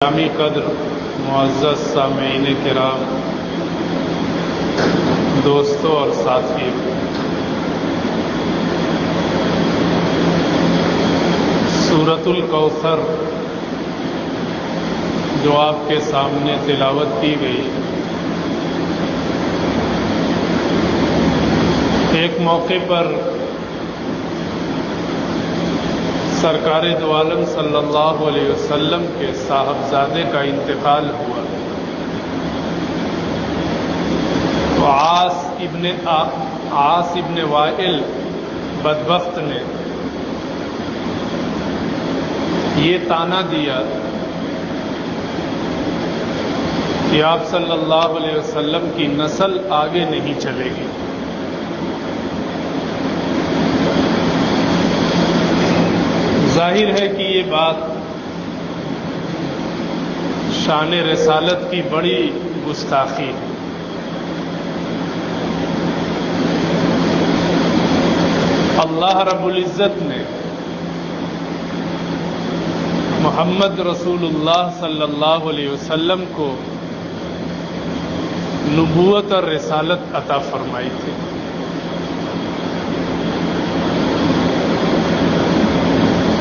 گرامی قدر معزز سامعین کرام، دوستوں اور ساتھیوں، سورۃ الکوثر جو آپ کے سامنے تلاوت کی گئی، ایک موقع پر سرکار دو عالم صلی اللہ علیہ وسلم کے صاحبزادے کا انتقال ہوا تو عاص ابن وائل بدبخت نے یہ طعنہ دیا کہ آپ صلی اللہ علیہ وسلم کی نسل آگے نہیں چلے گی۔ ظاہر ہے کہ یہ بات شان رسالت کی بڑی گستاخی ہے۔ اللہ رب العزت نے محمد رسول اللہ صلی اللہ علیہ وسلم کو نبوت اور رسالت عطا فرمائی تھی۔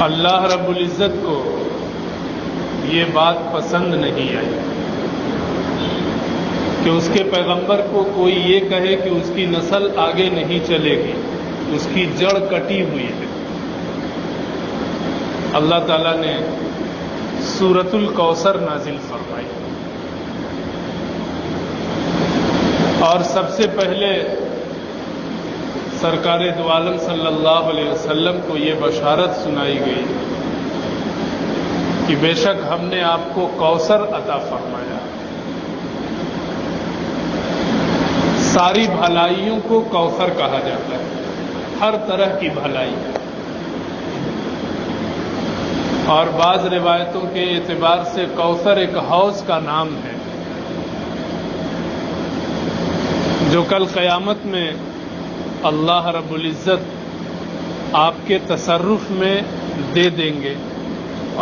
اللہ رب العزت کو یہ بات پسند نہیں آئی کہ اس کے پیغمبر کو کوئی یہ کہے کہ اس کی نسل آگے نہیں چلے گی، اس کی جڑ کٹی ہوئی ہے۔ اللہ تعالیٰ نے سورۃ الکوثر نازل فرمائی اور سب سے پہلے سرکار دو عالم صلی اللہ علیہ وسلم کو یہ بشارت سنائی گئی کہ بے شک ہم نے آپ کو کوثر عطا فرمایا۔ ساری بھلائیوں کو کوثر کہا جاتا ہے، ہر طرح کی بھلائی، اور بعض روایتوں کے اعتبار سے کوثر ایک حوض کا نام ہے جو کل قیامت میں اللہ رب العزت آپ کے تصرف میں دے دیں گے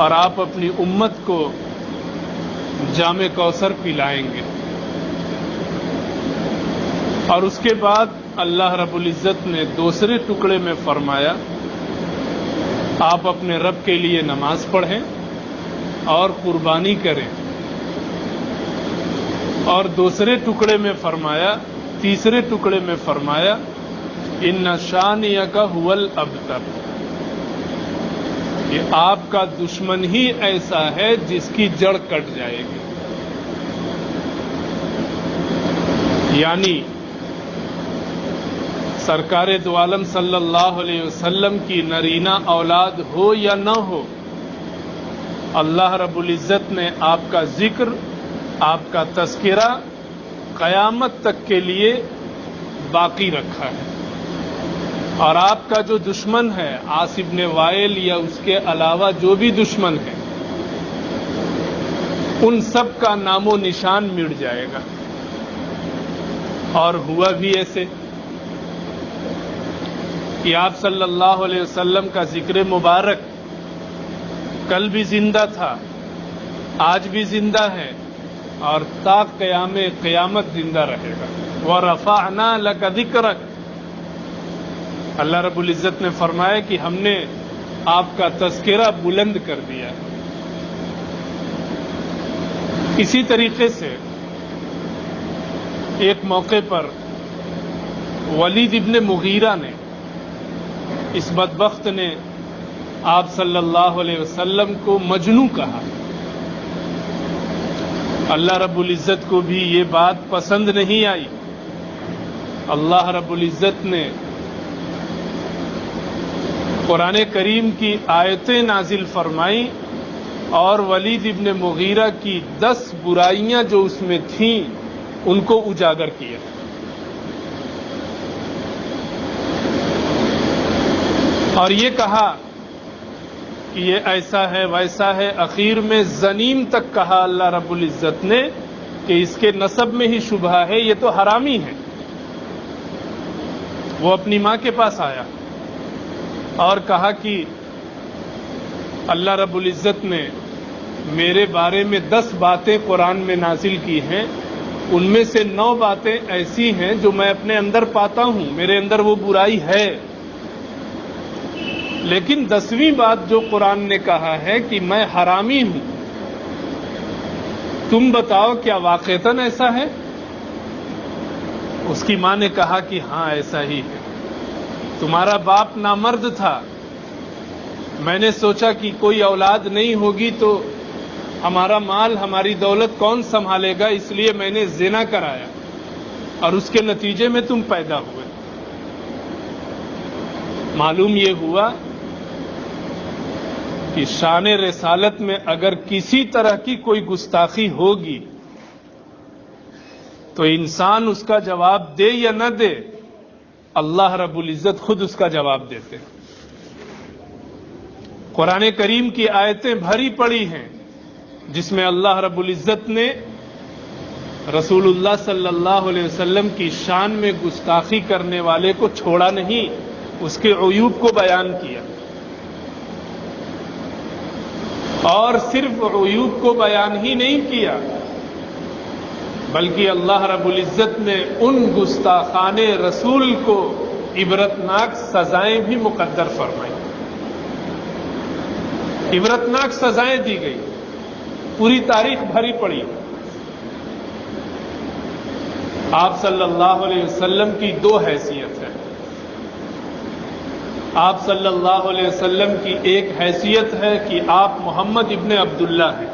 اور آپ اپنی امت کو جام کوثر پلائیں گے۔ اور اس کے بعد اللہ رب العزت نے دوسرے ٹکڑے میں فرمایا آپ اپنے رب کے لیے نماز پڑھیں اور قربانی کریں، اور دوسرے ٹکڑے میں فرمایا، تیسرے ٹکڑے میں فرمایا ان شانئک ھو الابتر، کہ آپ کا دشمن ہی ایسا ہے جس کی جڑ کٹ جائے گی۔ یعنی سرکار دو عالم صلی اللہ علیہ وسلم کی نرینہ اولاد ہو یا نہ ہو، اللہ رب العزت نے آپ کا ذکر، آپ کا تذکرہ قیامت تک کے لیے باقی رکھا ہے، اور آپ کا جو دشمن ہے عاص ابن وائل یا اس کے علاوہ جو بھی دشمن ہے، ان سب کا نام و نشان مٹ جائے گا۔ اور ہوا بھی ایسے کہ آپ صلی اللہ علیہ وسلم کا ذکر مبارک کل بھی زندہ تھا، آج بھی زندہ ہے، اور تا قیامت زندہ رہے گا۔ وَرَفَعْنَا لَكَ ذِكْرَكَ، اللہ رب العزت نے فرمایا کہ ہم نے آپ کا تذکرہ بلند کر دیا۔ اسی طریقے سے ایک موقع پر ولید ابن مغیرہ نے، اس بدبخت نے آپ صلی اللہ علیہ وسلم کو مجنوں کہا۔ اللہ رب العزت کو بھی یہ بات پسند نہیں آئی۔ اللہ رب العزت نے قرآن کریم کی آیتیں نازل فرمائیں اور ولید ابن مغیرہ کی 10 برائیاں جو اس میں تھیں ان کو اجاگر کیا۔ اور یہ کہا کہ یہ ایسا ہے ویسا ہے، اخیر میں زنیم تک کہا اللہ رب العزت نے کہ اس کے نسب میں ہی شبہ ہے، یہ تو حرامی ہے۔ وہ اپنی ماں کے پاس آیا اور کہا کہ اللہ رب العزت نے میرے بارے میں 10 باتیں قرآن میں نازل کی ہیں، ان میں سے 9 باتیں ایسی ہیں جو میں اپنے اندر پاتا ہوں، میرے اندر وہ برائی ہے، لیکن 10ویں بات جو قرآن نے کہا ہے کہ میں حرامی ہوں، تم بتاؤ کیا واقعتاً ایسا ہے؟ اس کی ماں نے کہا کہ ہاں ایسا ہی ہے، تمہارا باپ نامرد تھا، میں نے سوچا کہ کوئی اولاد نہیں ہوگی تو ہمارا مال ہماری دولت کون سنبھالے گا، اس لیے میں نے زنا کرایا اور اس کے نتیجے میں تم پیدا ہوئے۔ معلوم یہ ہوا کہ شان رسالت میں اگر کسی طرح کی کوئی گستاخی ہوگی تو انسان اس کا جواب دے یا نہ دے، اللہ رب العزت خود اس کا جواب دیتے ہیں۔ قرآن کریم کی آیتیں بھری پڑی ہیں جس میں اللہ رب العزت نے رسول اللہ صلی اللہ علیہ وسلم کی شان میں گستاخی کرنے والے کو چھوڑا نہیں، اس کے عیوب کو بیان کیا، اور صرف عیوب کو بیان ہی نہیں کیا بلکہ اللہ رب العزت نے ان گستاخان رسول کو عبرتناک سزائیں بھی مقدر فرمائیں، عبرتناک سزائیں دی گئی، پوری تاریخ بھری پڑی۔ آپ صلی اللہ علیہ وسلم کی 2 حیثیت ہے۔ آپ صلی اللہ علیہ وسلم کی ایک حیثیت ہے کہ آپ محمد ابن عبداللہ ہیں،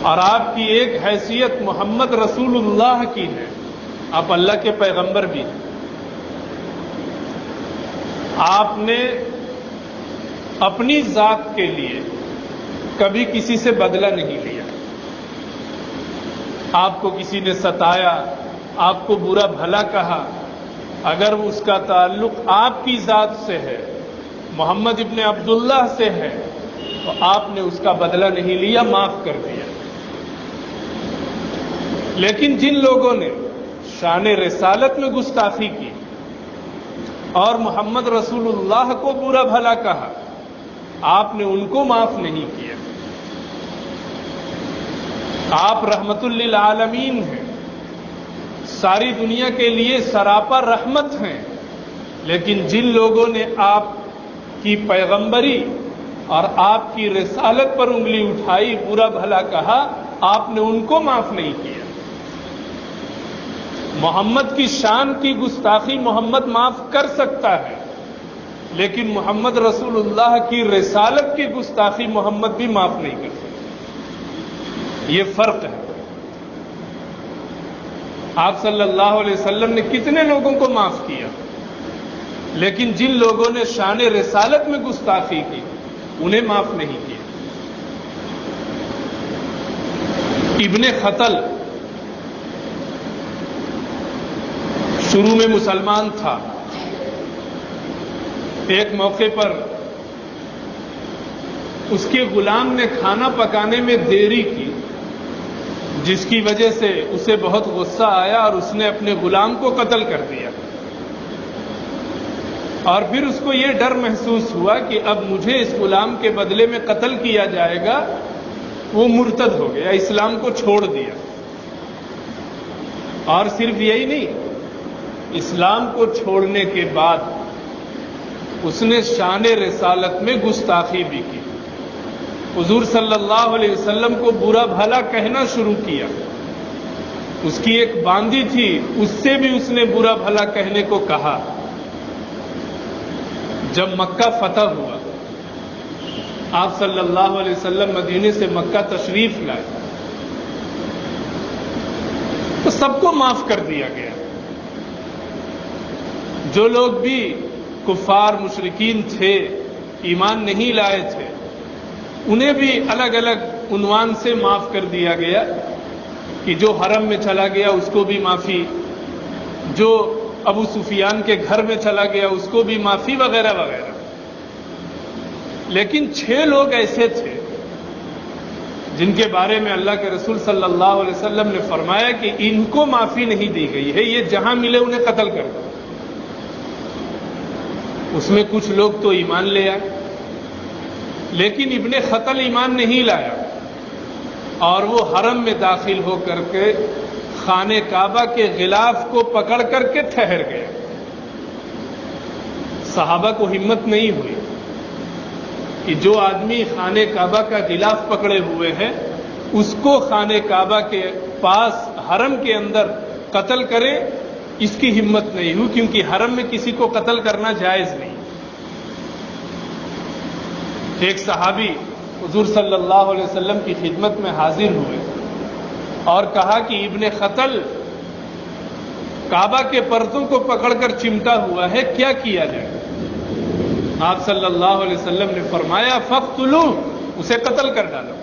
اور آپ کی ایک حیثیت محمد رسول اللہ کی ہے، آپ اللہ کے پیغمبر بھی ہیں۔ آپ نے اپنی ذات کے لیے کبھی کسی سے بدلہ نہیں لیا، آپ کو کسی نے ستایا، آپ کو برا بھلا کہا، اگر اس کا تعلق آپ کی ذات سے ہے، محمد ابن عبداللہ سے ہے، تو آپ نے اس کا بدلہ نہیں لیا، معاف کر دیا۔ لیکن جن لوگوں نے شان رسالت میں گستاخی کی اور محمد رسول اللہ کو برا بھلا کہا، آپ نے ان کو معاف نہیں کیا۔ آپ رحمت للعالمین ہیں، ساری دنیا کے لیے سراپا رحمت ہیں، لیکن جن لوگوں نے آپ کی پیغمبری اور آپ کی رسالت پر انگلی اٹھائی، برا بھلا کہا، آپ نے ان کو معاف نہیں کیا۔ محمد کی شان کی گستاخی محمد معاف کر سکتا ہے، لیکن محمد رسول اللہ کی رسالت کی گستاخی محمد بھی معاف نہیں کر سکتا، یہ فرق ہے۔ آپ صلی اللہ علیہ وسلم نے کتنے لوگوں کو معاف کیا، لیکن جن لوگوں نے شان رسالت میں گستاخی کی انہیں معاف نہیں کیا۔ ابن خطل شروع میں مسلمان تھا، ایک موقع پر اس کے غلام نے کھانا پکانے میں دیری کی، جس کی وجہ سے اسے بہت غصہ آیا اور اس نے اپنے غلام کو قتل کر دیا، اور پھر اس کو یہ ڈر محسوس ہوا کہ اب مجھے اس غلام کے بدلے میں قتل کیا جائے گا۔ وہ مرتد ہو گیا، اسلام کو چھوڑ دیا، اور صرف یہی نہیں، اسلام کو چھوڑنے کے بعد اس نے شان رسالت میں گستاخی بھی کی، حضور صلی اللہ علیہ وسلم کو برا بھلا کہنا شروع کیا۔ اس کی ایک باندی تھی، اس سے بھی اس نے برا بھلا کہنے کو کہا۔ جب مکہ فتح ہوا، آپ صلی اللہ علیہ وسلم مدینے سے مکہ تشریف لائے تو سب کو معاف کر دیا گیا۔ جو لوگ بھی کفار مشرکین تھے، ایمان نہیں لائے تھے، انہیں بھی الگ الگ عنوان سے معاف کر دیا گیا، کہ جو حرم میں چلا گیا اس کو بھی معافی، جو ابو سفیان کے گھر میں چلا گیا اس کو بھی معافی، وغیرہ وغیرہ۔ لیکن 6 لوگ ایسے تھے جن کے بارے میں اللہ کے رسول صلی اللہ علیہ وسلم نے فرمایا کہ ان کو معافی نہیں دی گئی ہے، یہ جہاں ملے انہیں قتل کر دو۔ اس میں کچھ لوگ تو ایمان لے آئے، لیکن ابن خطل ایمان نہیں لایا اور وہ حرم میں داخل ہو کر کے خانہ کعبہ کے غلاف کو پکڑ کر کے ٹھہر گیا۔ صحابہ کو ہمت نہیں ہوئی کہ جو آدمی خانہ کعبہ کا غلاف پکڑے ہوئے ہے اس کو خانہ کعبہ کے پاس حرم کے اندر قتل کرے، اس کی ہمت نہیں ہوئی، کیونکہ حرم میں کسی کو قتل کرنا جائز نہیں۔ ایک صحابی حضور صلی اللہ علیہ وسلم کی خدمت میں حاضر ہوئے اور کہا کہ ابن خطل کعبہ کے پردوں کو پکڑ کر چمٹا ہوا ہے، کیا کیا جائے؟ آپ صلی اللہ علیہ وسلم نے فرمایا فاقتلوہ، اسے قتل کر ڈالو۔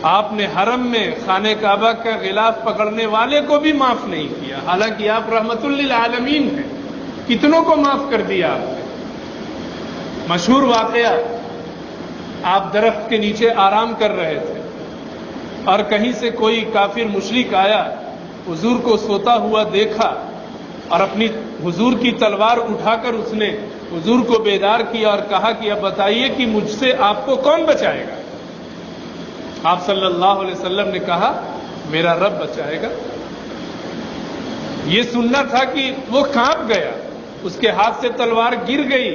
آپ نے حرم میں خانہ کعبہ کا غلاف پکڑنے والے کو بھی معاف نہیں کیا، حالانکہ آپ رحمت للعالمین ہیں، کتنوں کو معاف کر دیا آپ نے۔ مشہور واقعہ، آپ درخت کے نیچے آرام کر رہے تھے اور کہیں سے کوئی کافر مشرک آیا، حضور کو سوتا ہوا دیکھا اور اپنی حضور کی تلوار اٹھا کر اس نے حضور کو بیدار کیا اور کہا کہ اب بتائیے کہ مجھ سے آپ کو کون بچائے گا؟ آپ صلی اللہ علیہ وسلم نے کہا میرا رب بچائے گا۔ یہ سننا تھا کہ وہ کانپ گیا، اس کے ہاتھ سے تلوار گر گئی،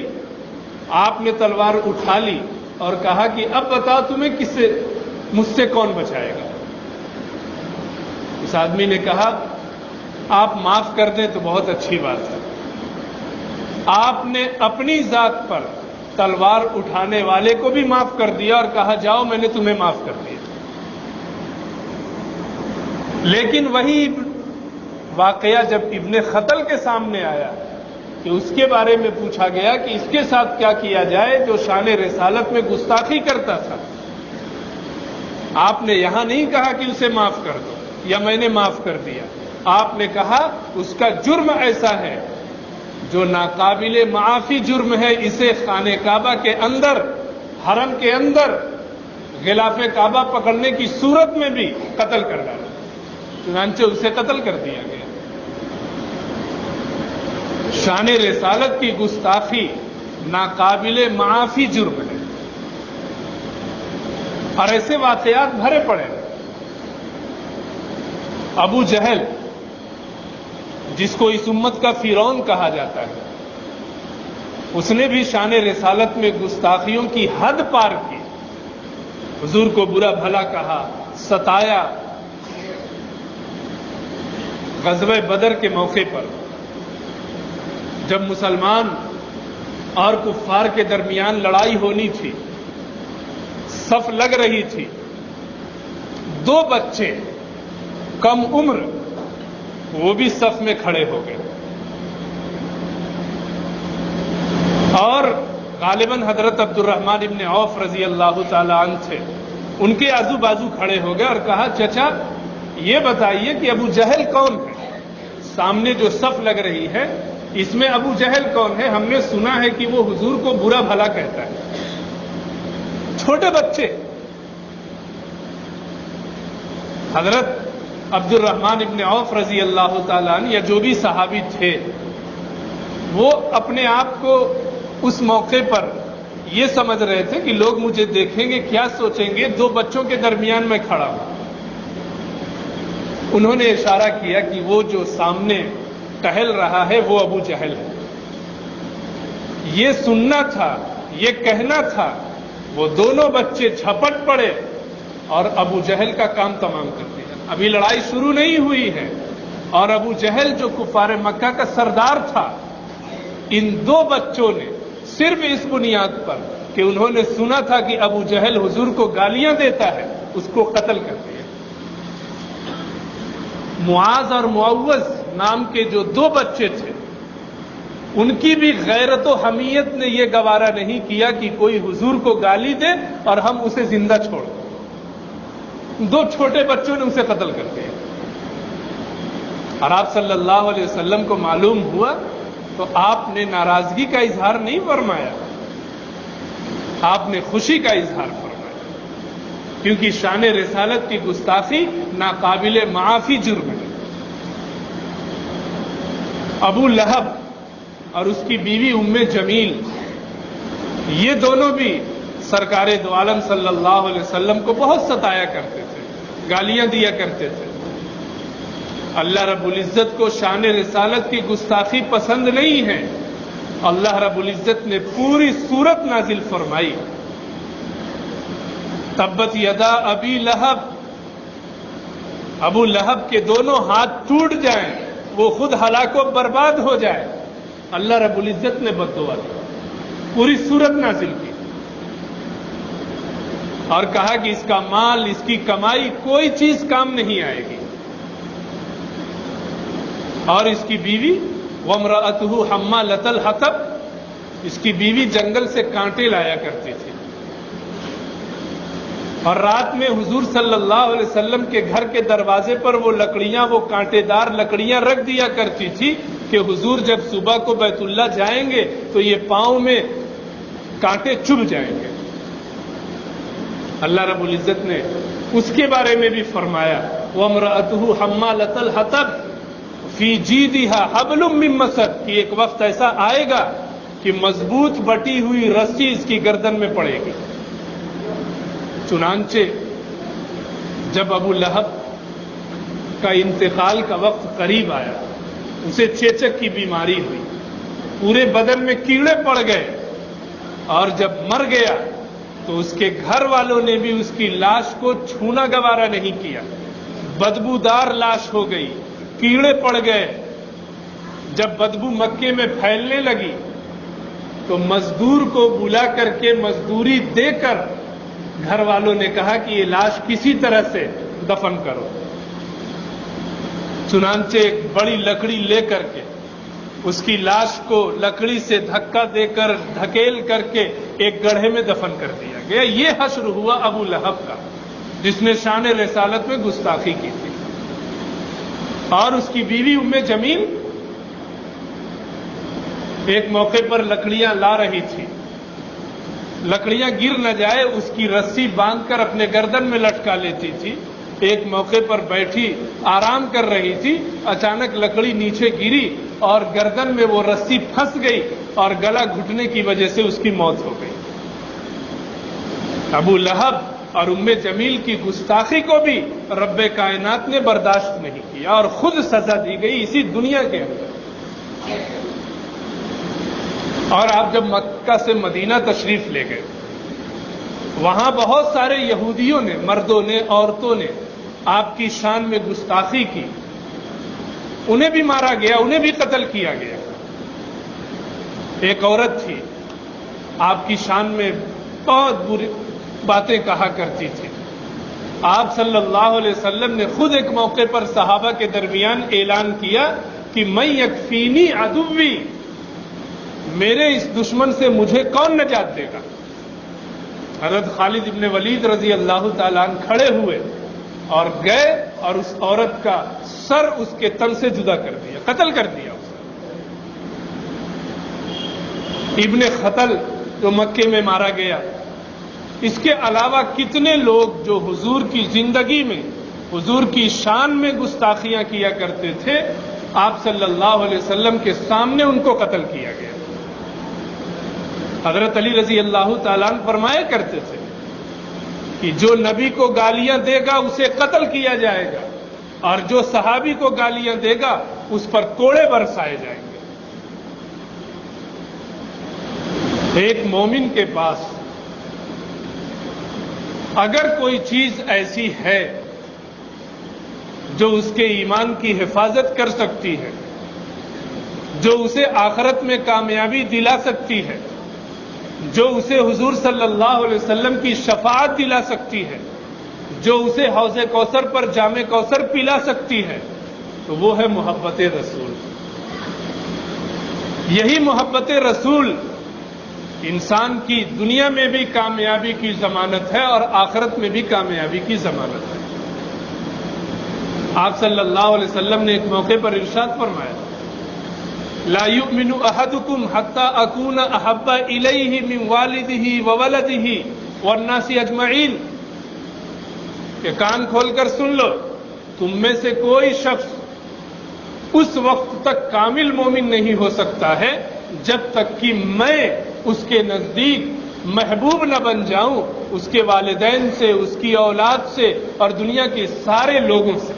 آپ نے تلوار اٹھا لی اور کہا کہ اب بتاؤ تمہیں کس سے، مجھ سے کون بچائے گا؟ اس آدمی نے کہا آپ معاف کر دیں تو بہت اچھی بات ہے۔ آپ نے اپنی ذات پر تلوار اٹھانے والے کو بھی معاف کر دیا اور کہا جاؤ میں نے تمہیں معاف کر دیا۔ لیکن وہی واقعہ جب ابن خطل کے سامنے آیا کہ اس کے بارے میں پوچھا گیا کہ اس کے ساتھ کیا کیا جائے جو شان رسالت میں گستاخی کرتا تھا، آپ نے یہاں نہیں کہا کہ اسے معاف کر دو یا میں نے معاف کر دیا، آپ نے کہا اس کا جرم ایسا ہے جو ناقابل معافی جرم ہے، اسے خانہ کعبہ کے اندر، حرم کے اندر غلاف کعبہ پکڑنے کی صورت میں بھی قتل کر ڈالا، چنانچہ اسے قتل کر دیا گیا۔ شان رسالت کی گستاخی ناقابل معافی جرم ہے اور ایسے واقعات بھرے پڑے ہیں۔ ابو جہل جس کو اس امت کا فرعون کہا جاتا ہے، اس نے بھی شان رسالت میں گستاخیوں کی حد پار کی، حضور کو برا بھلا کہا، ستایا۔ غزوہ بدر کے موقع پر جب مسلمان اور کفار کے درمیان لڑائی ہونی تھی، صف لگ رہی تھی، دو بچے کم عمر وہ بھی صف میں کھڑے ہو گئے اور غالباً حضرت عبد الرحمن ابن عوف رضی اللہ تعالی عنہ تھے، ان کے آزو بازو کھڑے ہو گئے اور کہا چچا یہ بتائیے کہ ابو جہل کون ہے؟ سامنے جو صف لگ رہی ہے اس میں ابو جہل کون ہے؟ ہم نے سنا ہے کہ وہ حضور کو برا بھلا کہتا ہے۔ چھوٹے بچے، حضرت عبد الرحمن ابن عوف رضی اللہ تعالیٰ عنہ یا جو بھی صحابی تھے، وہ اپنے آپ کو اس موقع پر یہ سمجھ رہے تھے کہ لوگ مجھے دیکھیں گے، کیا سوچیں گے، دو بچوں کے درمیان میں کھڑا ہوں۔ انہوں نے اشارہ کیا کہ وہ جو سامنے ٹہل رہا ہے وہ ابو جہل ہے۔ یہ سننا تھا، یہ کہنا تھا، وہ دونوں بچے جھپٹ پڑے اور ابو جہل کا کام تمام کر دیا۔ ابھی لڑائی شروع نہیں ہوئی ہے اور ابو جہل جو کفار مکہ کا سردار تھا، ان دو بچوں نے صرف اس بنیاد پر کہ انہوں نے سنا تھا کہ ابو جہل حضور کو گالیاں دیتا ہے، اس کو قتل کر دیا۔ معاذ اور معوذ نام کے جو دو بچے تھے، ان کی بھی غیرت و حمیت نے یہ گوارا نہیں کیا کہ کوئی حضور کو گالی دے اور ہم اسے زندہ چھوڑ دیں۔ دو چھوٹے بچوں نے اسے قتل کر دیا اور آپ صلی اللہ علیہ وسلم کو معلوم ہوا تو آپ نے ناراضگی کا اظہار نہیں فرمایا، آپ نے خوشی کا اظہار فرمایا، کیونکہ شان رسالت کی گستاخی ناقابل معافی جرم ہے۔ ابو لہب اور اس کی بیوی ام جمیل یہ دونوں بھی سرکار دو عالم صلی اللہ علیہ وسلم کو بہت ستایا کرتے تھے، گالیاں دیا کرتے تھے۔ اللہ رب العزت کو شان رسالت کی گستاخی پسند نہیں ہے۔ اللہ رب العزت نے پوری سورت نازل فرمائی، تبت یدا ابی لہب، ابو لہب کے دونوں ہاتھ ٹوٹ جائیں، وہ خود ہلاک و برباد ہو جائے۔ اللہ رب العزت نے بد دعا دی، پوری سورت نازل کی اور کہا کہ اس کا مال، اس کی کمائی کوئی چیز کام نہیں آئے گی۔ اور اس کی بیوی وامرأتہ حمالۃ الحطب، اس کی بیوی جنگل سے کانٹے لایا کرتی تھی، اور رات میں حضور صلی اللہ علیہ وسلم کے گھر کے دروازے پر وہ لکڑیاں، وہ کانٹے دار لکڑیاں رکھ دیا کرتی تھی کہ حضور جب صبح کو بیت اللہ جائیں گے تو یہ پاؤں میں کانٹے چبھ جائیں گے۔ اللہ رب العزت نے اس کے بارے میں بھی فرمایا، وامرأتہ حمالۃ الحطب فی جیدہا حبل من مسد، کہ ایک وقت ایسا آئے گا کہ مضبوط بٹی ہوئی رسی اس کی گردن میں پڑے گی۔ چنانچہ جب ابو لہب کا انتقال کا وقت قریب آیا، اسے چیچک کی بیماری ہوئی، پورے بدن میں کیڑے پڑ گئے، اور جب مر گیا تو اس کے گھر والوں نے بھی اس کی لاش کو چھونا گوارا نہیں کیا، بدبودار لاش ہو گئی، کیڑے پڑ گئے۔ جب بدبو مکے میں پھیلنے لگی تو مزدور کو بلا کر کے مزدوری دے کر گھر والوں نے کہا کہ یہ لاش کسی طرح سے دفن کرو۔ چنانچہ ایک بڑی لکڑی لے کر کے اس کی لاش کو لکڑی سے دھکا دے کر دھکیل کر کے ایک گڑھے میں دفن کر دیا گیا۔ یہ حشر ہوا ابو لہب کا، جس نے شان رسالت میں گستاخی کی تھی۔ اور اس کی بیوی ام جمیل ایک موقع پر لکڑیاں لا رہی تھی، لکڑیاں گر نہ جائے اس کی رسی باندھ کر اپنے گردن میں لٹکا لیتی تھی۔ ایک موقع پر بیٹھی آرام کر رہی تھی، اچانک لکڑی نیچے گری اور گردن میں وہ رسی پھنس گئی اور گلا گھٹنے کی وجہ سے اس کی موت ہو گئی۔ ابو لہب اور ام جمیل کی گستاخی کو بھی رب کائنات نے برداشت نہیں کیا اور خود سزا دی گئی اسی دنیا کے اندر۔ اور آپ جب مکہ سے مدینہ تشریف لے گئے، وہاں بہت سارے یہودیوں نے، مردوں نے، عورتوں نے آپ کی شان میں گستاخی کی، انہیں بھی مارا گیا، انہیں بھی قتل کیا گیا۔ ایک عورت تھی، آپ کی شان میں بہت بری باتیں کہا کرتی تھی۔ آپ صلی اللہ علیہ وسلم نے خود ایک موقع پر صحابہ کے درمیان اعلان کیا کہ میں یکفینی عدوی، میرے اس دشمن سے مجھے کون نجات دے گا۔ حضرت خالد ابن ولید رضی اللہ تعالیٰ عنہ کھڑے ہوئے اور گئے اور اس عورت کا سر اس کے تن سے جدا کر دیا، قتل کر دیا اسے۔ ابن خطل جو مکے میں مارا گیا۔ اس کے علاوہ کتنے لوگ جو حضور کی زندگی میں، حضور کی شان میں گستاخیاں کیا کرتے تھے، آپ صلی اللہ علیہ وسلم کے سامنے ان کو قتل کیا گیا۔ حضرت علی رضی اللہ تعالیٰ عنہ فرمایا کرتے تھے کہ جو نبی کو گالیاں دے گا اسے قتل کیا جائے گا، اور جو صحابی کو گالیاں دے گا اس پر کوڑے برسائے جائیں گے۔ ایک مومن کے پاس اگر کوئی چیز ایسی ہے جو اس کے ایمان کی حفاظت کر سکتی ہے، جو اسے آخرت میں کامیابی دلا سکتی ہے، جو اسے حضور صلی اللہ علیہ وسلم کی شفاعت دلا سکتی ہے، جو اسے حوض کوثر پر جام کوثر پلا سکتی ہے، تو وہ ہے محبت رسول۔ یہی محبت رسول انسان کی دنیا میں بھی کامیابی کی ضمانت ہے اور آخرت میں بھی کامیابی کی ضمانت ہے۔ آپ صلی اللہ علیہ وسلم نے ایک موقع پر ارشاد فرمایا، لا یؤمن احدکم حتی اکون احب الیہ من والدہ وولدہ والناس اجمعین، کہ کان کھول کر سن لو، تم میں سے کوئی شخص اس وقت تک کامل مومن نہیں ہو سکتا ہے جب تک کہ میں اس کے نزدیک محبوب نہ بن جاؤں اس کے والدین سے، اس کی اولاد سے اور دنیا کے سارے لوگوں سے۔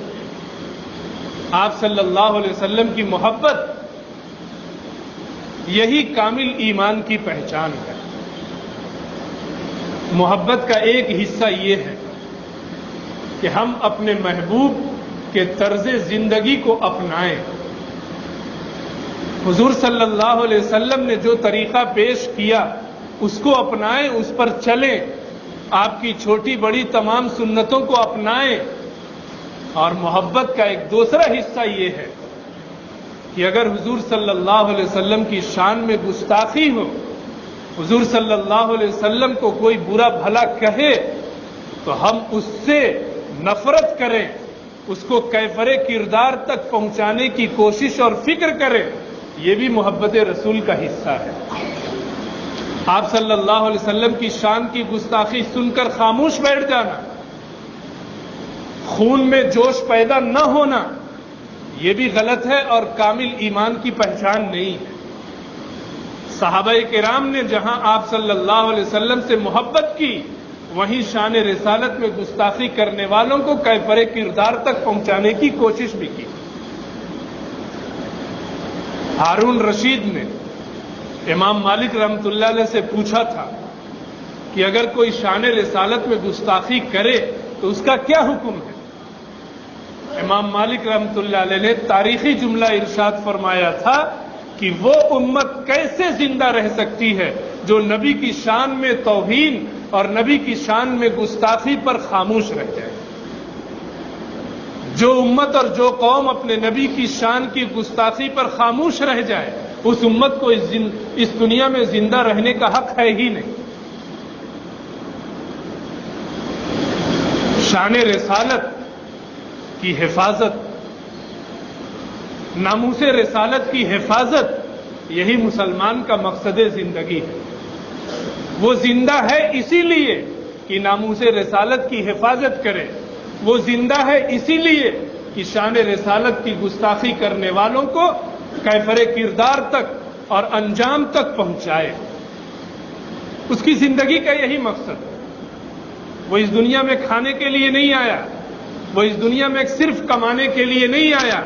آپ صلی اللہ علیہ وسلم کی محبت یہی کامل ایمان کی پہچان ہے۔ محبت کا ایک حصہ یہ ہے کہ ہم اپنے محبوب کے طرز زندگی کو اپنائیں۔ حضور صلی اللہ علیہ وسلم نے جو طریقہ پیش کیا اس کو اپنائیں، اس پر چلیں، آپ کی چھوٹی بڑی تمام سنتوں کو اپنائیں۔ اور محبت کا ایک دوسرا حصہ یہ ہے کہ اگر حضور صلی اللہ علیہ وسلم کی شان میں گستاخی ہو، حضور صلی اللہ علیہ وسلم کو کوئی برا بھلا کہے تو ہم اس سے نفرت کریں، اس کو کیفر کردار تک پہنچانے کی کوشش اور فکر کریں۔ یہ بھی محبت رسول کا حصہ ہے۔ آپ صلی اللہ علیہ وسلم کی شان کی گستاخی سن کر خاموش بیٹھ جانا، خون میں جوش پیدا نہ ہونا، یہ بھی غلط ہے اور کامل ایمان کی پہچان نہیں ہے۔ صحابہ کرام نے جہاں آپ صلی اللہ علیہ وسلم سے محبت کی، وہیں شان رسالت میں گستاخی کرنے والوں کو کیفر کردار تک پہنچانے کی کوشش بھی کی۔ ہارون رشید نے امام مالک رحمۃ اللہ علیہ سے پوچھا تھا کہ اگر کوئی شان رسالت میں گستاخی کرے تو اس کا کیا حکم ہے؟ امام مالک رحمۃ اللہ علیہ نے تاریخی جملہ ارشاد فرمایا تھا کہ وہ امت کیسے زندہ رہ سکتی ہے جو نبی کی شان میں توہین اور نبی کی شان میں گستاخی پر خاموش رہ جائے۔ جو امت اور جو قوم اپنے نبی کی شان کی گستاخی پر خاموش رہ جائے، اس امت کو اس دنیا میں زندہ رہنے کا حق ہے ہی نہیں۔ شان رسالت کی حفاظت، ناموس رسالت کی حفاظت، یہی مسلمان کا مقصد زندگی ہے۔ وہ زندہ ہے اسی لیے کہ ناموس رسالت کی حفاظت کرے، وہ زندہ ہے اسی لیے کہ شان رسالت کی گستاخی کرنے والوں کو کیفر کردار تک اور انجام تک پہنچائے۔ اس کی زندگی کا یہی مقصد ہے۔ وہ اس دنیا میں کھانے کے لیے نہیں آیا، وہ اس دنیا میں صرف کمانے کے لیے نہیں آیا،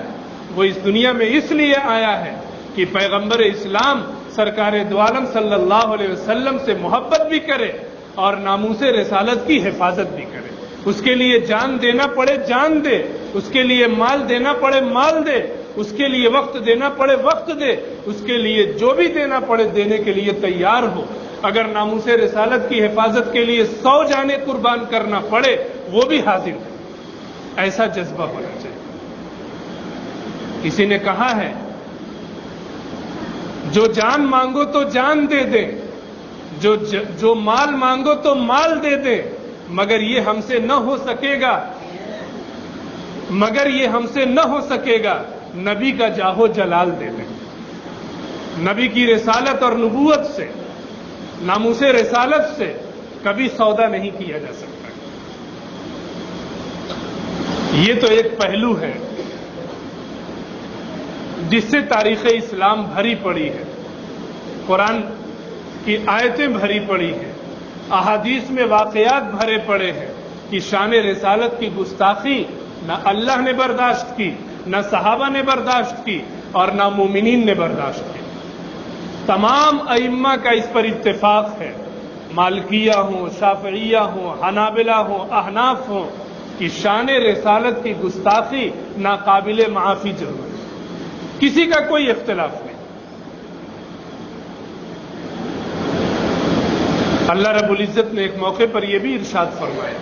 وہ اس دنیا میں اس لیے آیا ہے کہ پیغمبر اسلام سرکار دو عالم صلی اللہ علیہ وسلم سے محبت بھی کرے اور ناموس رسالت کی حفاظت بھی کرے۔ اس کے لیے جان دینا پڑے جان دے، اس کے لیے مال دینا پڑے مال دے، اس کے لیے وقت دینا پڑے وقت دے، اس کے لیے جو بھی دینا پڑے دینے کے لیے تیار ہو۔ اگر ناموس رسالت کی حفاظت کے لیے 100 جانیں قربان کرنا پڑے وہ بھی حاضر ہے۔ ایسا جذبہ ہونا چاہیے۔ کسی نے کہا ہے جو جان مانگو تو جان دے دیں، جو مال مانگو تو مال دے دیں، مگر یہ ہم سے نہ ہو سکے گا، مگر یہ ہم سے نہ ہو سکے گا نبی کا جاہو جلال دے دیں۔ نبی کی رسالت اور نبوت سے، ناموس رسالت سے کبھی سودا نہیں کیا جا سکتا۔ یہ تو ایک پہلو ہے جس سے تاریخ اسلام بھری پڑی ہے، قرآن کی آیتیں بھری پڑی ہیں، احادیث میں واقعات بھرے پڑے ہیں کہ شان رسالت کی گستاخی نہ اللہ نے برداشت کی، نہ صحابہ نے برداشت کی اور نہ مومنین نے برداشت کی۔ تمام ائمہ کا اس پر اتفاق ہے، مالکیہ ہوں، شافعیہ ہوں، حنابلہ ہوں، احناف ہوں، کہ شان رسالت کی گستاخی ناقابل معافی جرم ہے۔ کسی کا کوئی اختلاف نہیں۔ اللہ رب العزت نے ایک موقع پر یہ بھی ارشاد فرمایا،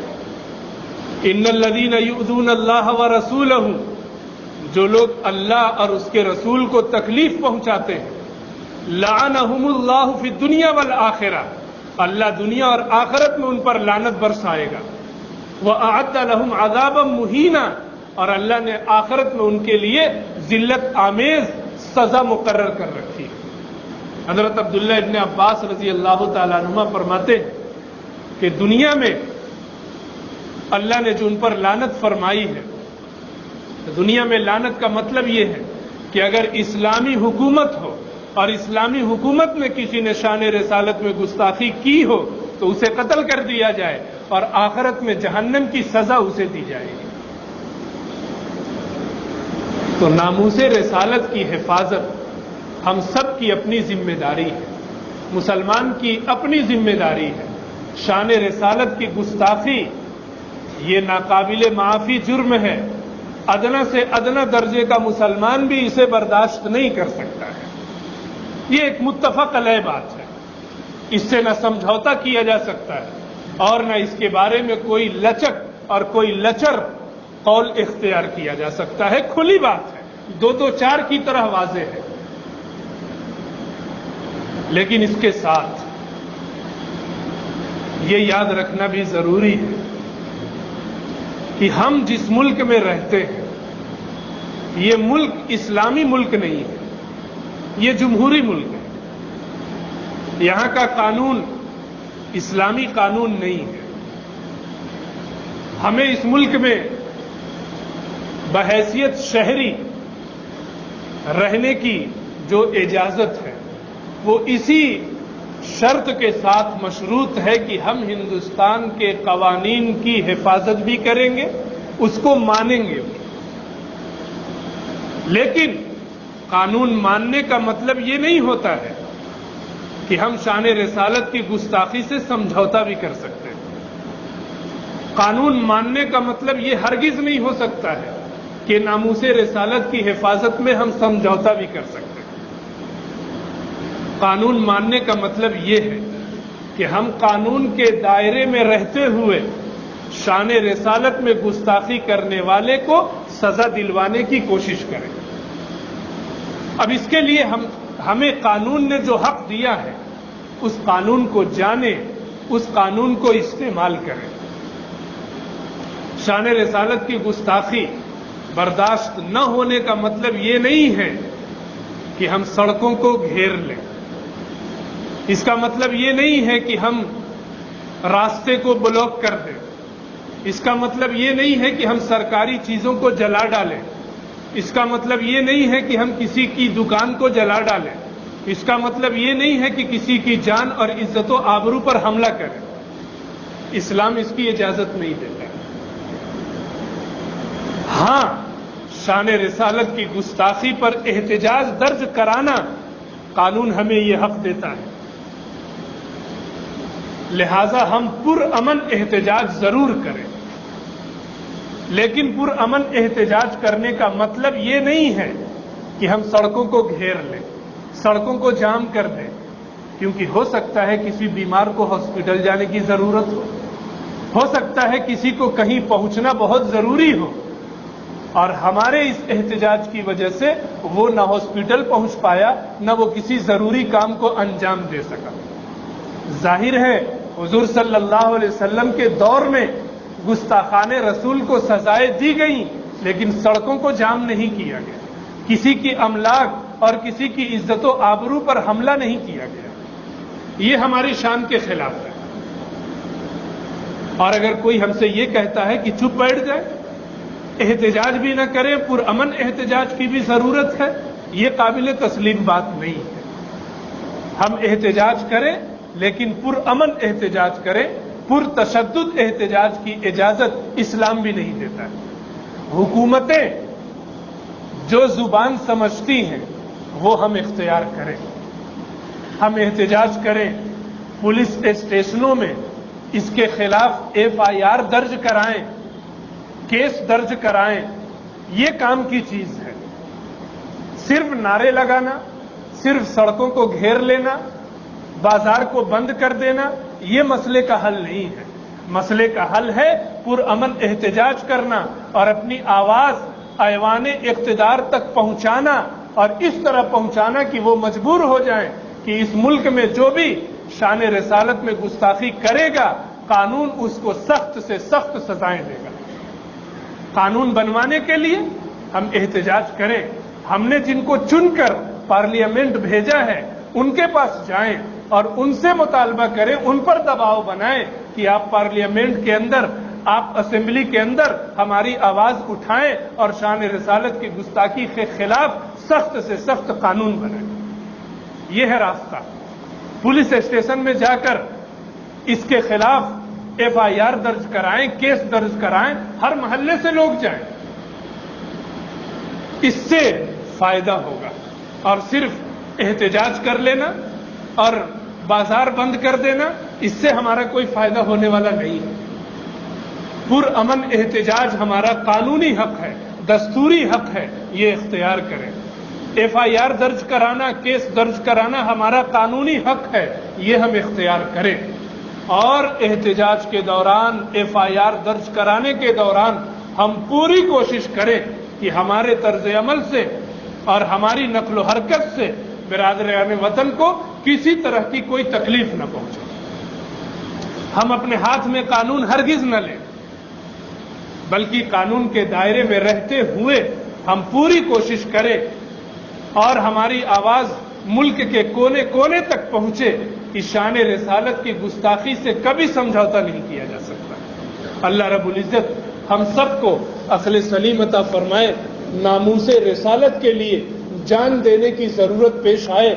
ان الذین یؤذون اللہ ورسولہ، جو لوگ اللہ اور اس کے رسول کو تکلیف پہنچاتے ہیں، لعنہم اللہ فی الدنیا والآخرہ، اللہ دنیا اور آخرت میں ان پر لعنت برسائے گا، وأعد لهم عذابا مہینا، اور اللہ نے آخرت میں ان کے لیے ذلت آمیز سزا مقرر کر رکھی ہے۔ حضرت عبداللہ ابن عباس رضی اللہ تعالیٰ عنہما فرماتے ہیں کہ دنیا میں اللہ نے جو ان پر لعنت فرمائی ہے، دنیا میں لعنت کا مطلب یہ ہے کہ اگر اسلامی حکومت ہو اور اسلامی حکومت میں کسی نے شان رسالت میں گستاخی کی ہو تو اسے قتل کر دیا جائے اور آخرت میں جہنم کی سزا اسے دی جائے گی۔ تو ناموس رسالت کی حفاظت ہم سب کی اپنی ذمہ داری ہے، مسلمان کی اپنی ذمہ داری ہے۔ شان رسالت کی گستاخی یہ ناقابل معافی جرم ہے، ادنا سے ادنا درجے کا مسلمان بھی اسے برداشت نہیں کر سکتا ہے۔ یہ ایک متفق علیہ بات ہے، اس سے نہ سمجھوتا کیا جا سکتا ہے اور نہ اس کے بارے میں کوئی لچک اور کوئی لچر قول اختیار کیا جا سکتا ہے۔ کھلی بات ہے، دو چار کی طرح واضح ہے۔ لیکن اس کے ساتھ یہ یاد رکھنا بھی ضروری ہے کہ ہم جس ملک میں رہتے ہیں یہ ملک اسلامی ملک نہیں ہے، یہ جمہوری ملک ہے۔ یہاں کا قانون اسلامی قانون نہیں ہے۔ ہمیں اس ملک میں بحیثیت شہری رہنے کی جو اجازت ہے وہ اسی شرط کے ساتھ مشروط ہے کہ ہم ہندوستان کے قوانین کی حفاظت بھی کریں گے، اس کو مانیں گے۔ لیکن قانون ماننے کا مطلب یہ نہیں ہوتا ہے کہ ہم شان رسالت کی گستاخی سے سمجھوتا بھی کر سکتے ہیں۔ قانون ماننے کا مطلب یہ ہرگز نہیں ہو سکتا ہے کہ ناموس رسالت کی حفاظت میں ہم سمجھوتا بھی کر سکتے ہیں۔ قانون ماننے کا مطلب یہ ہے کہ ہم قانون کے دائرے میں رہتے ہوئے شان رسالت میں گستاخی کرنے والے کو سزا دلوانے کی کوشش کریں۔ اب اس کے لیے ہمیں قانون نے جو حق دیا ہے اس قانون کو جانیں، اس قانون کو استعمال کریں۔ شان رسالت کی گستاخی برداشت نہ ہونے کا مطلب یہ نہیں ہے کہ ہم سڑکوں کو گھیر لیں، اس کا مطلب یہ نہیں ہے کہ ہم راستے کو بلاک کر دیں، اس کا مطلب یہ نہیں ہے کہ ہم سرکاری چیزوں کو جلا ڈالیں، اس کا مطلب یہ نہیں ہے کہ ہم کسی کی دکان کو جلا ڈالیں، اس کا مطلب یہ نہیں ہے کہ کسی کی جان اور عزت و آبرو پر حملہ کریں۔ اسلام اس کی اجازت نہیں دیتا۔ ہاں، شان رسالت کی گستاخی پر احتجاج درج کرانا قانون ہمیں یہ حق دیتا ہے، لہذا ہم پرامن احتجاج ضرور کریں۔ لیکن پرامن احتجاج کرنے کا مطلب یہ نہیں ہے کہ ہم سڑکوں کو گھیر لیں، سڑکوں کو جام کر دیں، کیونکہ ہو سکتا ہے کسی بیمار کو ہاسپٹل جانے کی ضرورت ہو سکتا ہے کسی کو کہیں پہنچنا بہت ضروری ہو، اور ہمارے اس احتجاج کی وجہ سے وہ نہ ہاسپٹل پہنچ پایا نہ وہ کسی ضروری کام کو انجام دے سکا۔ ظاہر ہے حضور صلی اللہ علیہ وسلم کے دور میں گستاخان رسول کو سزائیں دی گئیں، لیکن سڑکوں کو جام نہیں کیا گیا، کسی کی املاک اور کسی کی عزت و آبرو پر حملہ نہیں کیا گیا۔ یہ ہماری شان کے خلاف ہے۔ اور اگر کوئی ہم سے یہ کہتا ہے کہ چپ بیٹھ جائے، احتجاج بھی نہ کریں، پرامن احتجاج کی بھی ضرورت ہے، یہ قابل تسلیم بات نہیں ہے۔ ہم احتجاج کریں لیکن پرامن احتجاج کریں، پرتشدد احتجاج کی اجازت اسلام بھی نہیں دیتا ہے۔ حکومتیں جو زبان سمجھتی ہیں وہ ہم اختیار کریں، ہم احتجاج کریں، پولیس اسٹیشنوں میں اس کے خلاف FIR درج کرائیں، کیس درج کرائیں، یہ کام کی چیز ہے۔ صرف نعرے لگانا، صرف سڑکوں کو گھیر لینا، بازار کو بند کر دینا، یہ مسئلے کا حل نہیں ہے۔ مسئلے کا حل ہے پرامن احتجاج کرنا اور اپنی آواز ایوان اقتدار تک پہنچانا، اور اس طرح پہنچانا کہ وہ مجبور ہو جائیں کہ اس ملک میں جو بھی شان رسالت میں گستاخی کرے گا قانون اس کو سخت سے سخت سزائیں دے گا۔ قانون بنوانے کے لیے ہم احتجاج کریں، ہم نے جن کو چن کر پارلیمنٹ بھیجا ہے ان کے پاس جائیں اور ان سے مطالبہ کریں، ان پر دباؤ بنائیں کہ آپ پارلیمنٹ کے اندر، آپ اسمبلی کے اندر ہماری آواز اٹھائیں اور شان رسالت کی گستاخی کے خلاف سخت سے سخت قانون بنائیں۔ یہ ہے راستہ. پولیس اسٹیشن میں جا کر اس کے خلاف FIR درج کرائیں, کیس درج کرائیں, ہر محلے سے لوگ جائیں. اس سے فائدہ ہوگا. اور صرف احتجاج کر لینا اور بازار بند کر دینا, اس سے ہمارا کوئی فائدہ ہونے والا نہیں ہے. پرامن احتجاج ہمارا قانونی حق ہے, دستوری حق ہے, یہ اختیار کریں. FIR درج کرانا, کیس درج کرانا ہمارا قانونی حق ہے, یہ ہم اختیار کریں. اور احتجاج کے دوران, FIR درج کرانے کے دوران ہم پوری کوشش کریں کہ ہمارے طرز عمل سے اور ہماری نقل و حرکت سے برادران وطن کو کسی طرح کی کوئی تکلیف نہ پہنچے. ہم اپنے ہاتھ میں قانون ہرگز نہ لیں, بلکہ قانون کے دائرے میں رہتے ہوئے ہم پوری کوشش کریں اور ہماری آواز ملک کے کونے کونے تک پہنچے کہ شان رسالت کی گستاخی سے کبھی سمجھوتا نہیں کیا جا سکتا. اللہ رب العزت ہم سب کو عقل سلیم عطا فرمائے, ناموس رسالت کے لیے جان دینے کی ضرورت پیش آئے